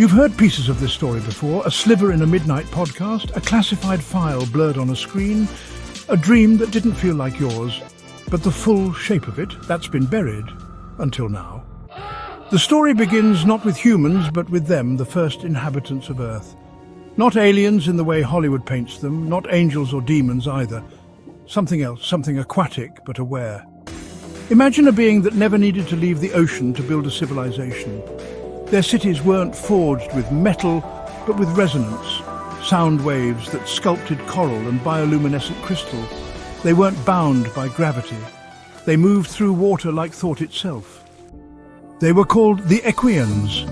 You've heard pieces of this story before, a sliver in a midnight podcast, a classified file blurred on a screen, a dream that didn't feel like yours, but the full shape of it, that's been buried until now. The story begins not with humans, but with them, the first inhabitants of Earth. Not aliens in the way Hollywood paints them, not angels or demons either. Something else, something aquatic but aware. Imagine a being that never needed to leave the ocean to build a civilization. Their cities weren't forged with metal, but with resonance, sound waves that sculpted coral and bioluminescent crystal. They weren't bound by gravity. They moved through water like thought itself. They were called the Equians,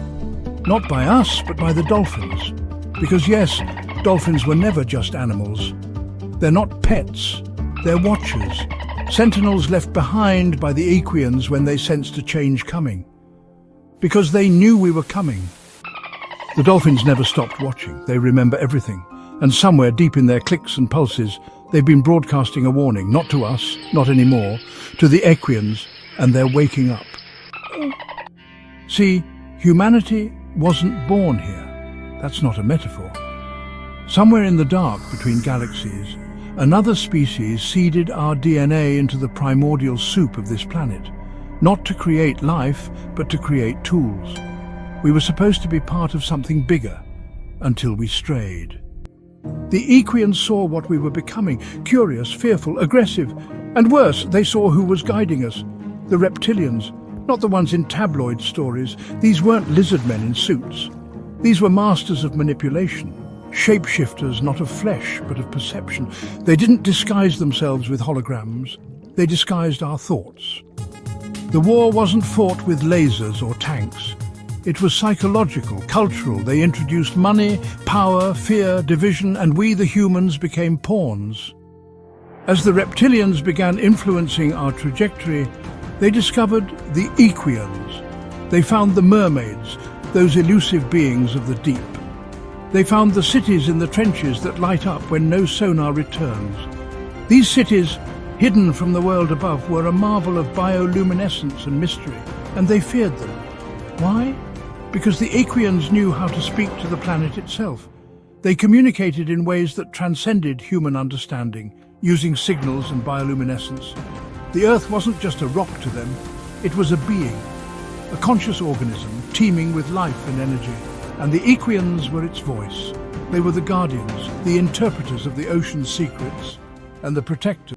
not by us, but by the dolphins. Because yes, dolphins were never just animals. They're not pets, they're watchers, sentinels left behind by the Equians when they sensed a change coming. Because they knew we were coming. The dolphins never stopped watching. They remember everything. And somewhere deep in their clicks and pulses, they've been broadcasting a warning, not to us, not anymore, to the Equians, and they're waking up. See, humanity wasn't born here. That's not a metaphor. Somewhere in the dark between galaxies, another species seeded our DNA into the primordial soup of this planet. Not to create life, but to create tools. We were supposed to be part of something bigger, until we strayed. The Equians saw what we were becoming, curious, fearful, aggressive, and worse, they saw who was guiding us. The reptilians, not the ones in tabloid stories. These weren't lizard men in suits. These were masters of manipulation, shapeshifters not of flesh, but of perception. They didn't disguise themselves with holograms. They disguised our thoughts. The war wasn't fought with lasers or tanks. It was psychological, cultural. They introduced money, power, fear, division, and we, the humans, became pawns. As the reptilians began influencing our trajectory, they discovered the Equians. They found the mermaids, those elusive beings of the deep. They found the cities in the trenches that light up when no sonar returns. These cities, hidden from the world above, were a marvel of bioluminescence and mystery, and they feared them. Why? Because the Equians knew how to speak to the planet itself. They communicated in ways that transcended human understanding, using signals and bioluminescence. The Earth wasn't just a rock to them, it was a being, a conscious organism teeming with life and energy. And the Equians were its voice. They were the guardians, the interpreters of the ocean's secrets, and the protectors.